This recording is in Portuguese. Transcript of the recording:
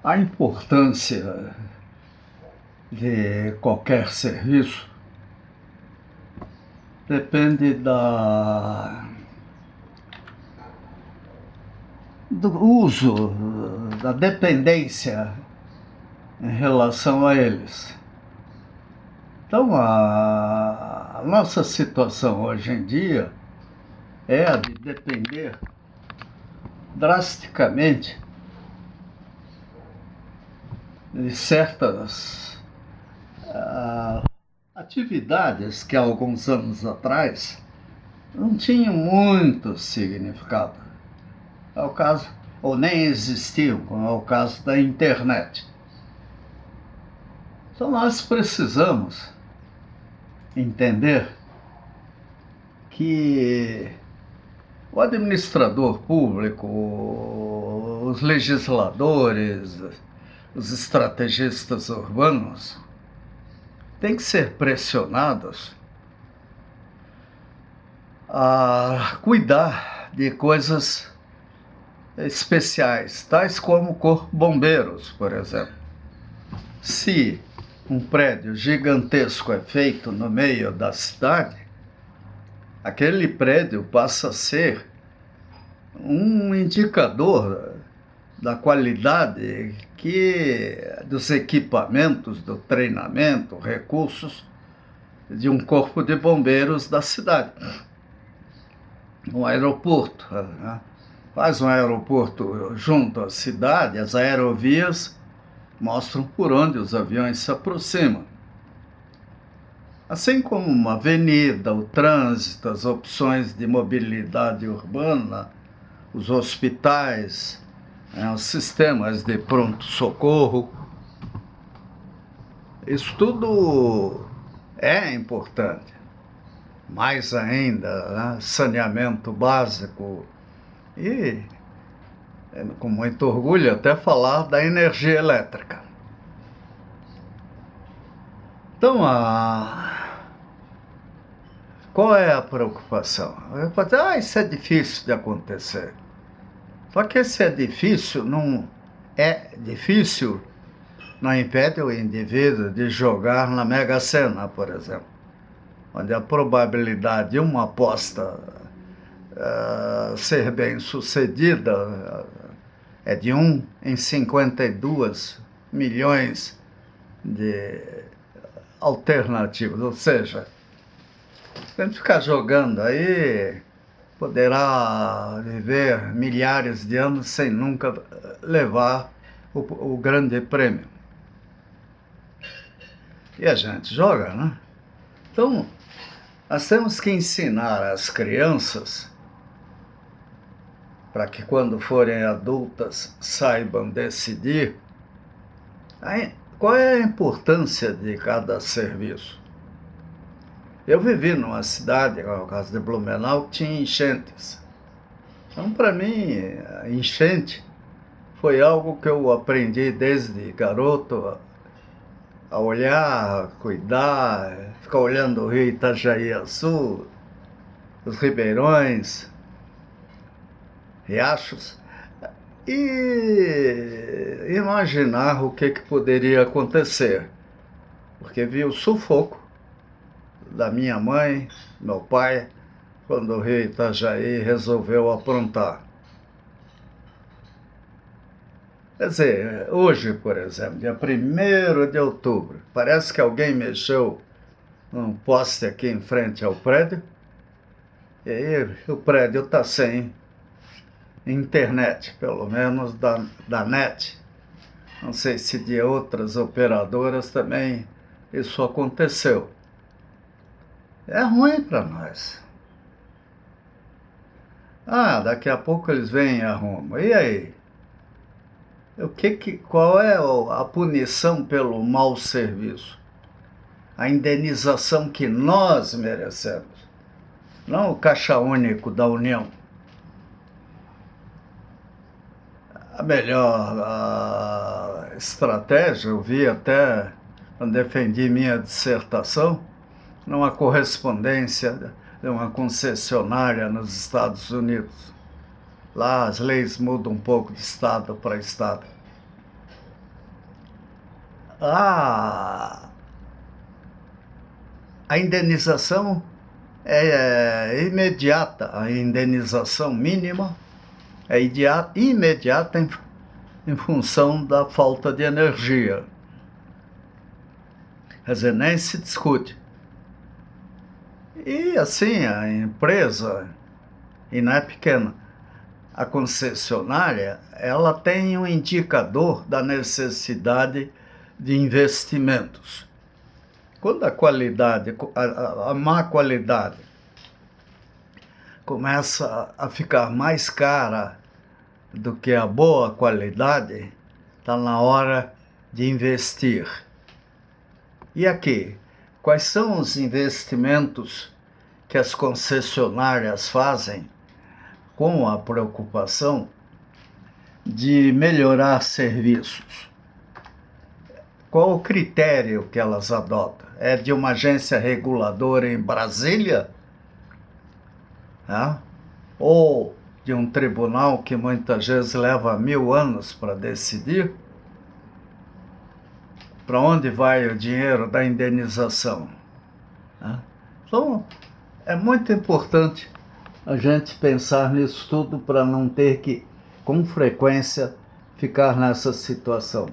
A importância de qualquer serviço depende do uso, da dependência em relação a eles. Então, a nossa situação hoje em dia é a de depender drasticamente de certas atividades que há alguns anos atrás não tinham muito significado. É o caso, ou nem existiam, como é o caso da internet. Então nós precisamos entender que o administrador público, os legisladores, os estrategistas urbanos têm que ser pressionados a cuidar de coisas especiais, tais como o Corpo de Bombeiros, por exemplo. Se um prédio gigantesco é feito no meio da cidade, aquele prédio passa a ser um indicador da qualidade dos equipamentos, do treinamento, recursos de um corpo de bombeiros da cidade. Um aeroporto, né? Faz um aeroporto junto à cidade, as aerovias mostram por onde os aviões se aproximam. Assim como uma avenida, o trânsito, as opções de mobilidade urbana, os hospitais, os sistemas de pronto-socorro, isso tudo é importante. Mais ainda, né? Saneamento básico e, com muito orgulho, até falar da energia elétrica. Então, qual é a preocupação? Eu falo, isso é difícil de acontecer. Só que esse é difícil, não impede o indivíduo de jogar na Mega Sena, por exemplo, onde a probabilidade de uma aposta ser bem sucedida é de 1 em 52 milhões de alternativas, ou seja, se a gente ficar jogando aí, poderá viver milhares de anos sem nunca levar o grande prêmio. E a gente joga, né? Então, nós temos que ensinar as crianças para que quando forem adultas saibam decidir qual é a importância de cada serviço. Eu vivi numa cidade, no caso de Blumenau, que tinha enchentes. Então, para mim, a enchente foi algo que eu aprendi desde garoto a olhar, a cuidar, ficar olhando o rio Itajaí-Açu, os ribeirões, riachos, e imaginar o que poderia acontecer. Porque vi o sufoco da minha mãe, meu pai, quando o rio Itajaí resolveu aprontar. Quer dizer, hoje, por exemplo, dia 1º de outubro, parece que alguém mexeu num poste aqui em frente ao prédio, e aí o prédio está sem internet, pelo menos da NET. Não sei se de outras operadoras também isso aconteceu. É ruim para nós. Daqui a pouco eles vêm e arrumam. E aí? Qual é a punição pelo mau serviço? A indenização que nós merecemos, não o caixa único da União. A melhor estratégia, eu vi até quando defendi minha dissertação, numa correspondência de uma concessionária nos Estados Unidos. Lá as leis mudam um pouco de estado para estado. A indenização é imediata, a indenização mínima é imediata em função da falta de energia. Quer dizer, nem se discute. E assim, a empresa, e não é pequena, a concessionária, ela tem um indicador da necessidade de investimentos. Quando a qualidade, a má qualidade começa a ficar mais cara do que a boa qualidade, está na hora de investir. E aqui, quais são os investimentos que as concessionárias fazem com a preocupação de melhorar serviços? Qual o critério que elas adotam? É de uma agência reguladora em Brasília? Ou de um tribunal que muitas vezes leva 1000 anos para decidir? Para onde vai o dinheiro da indenização? Então, é muito importante a gente pensar nisso tudo para não ter que, com frequência, ficar nessa situação.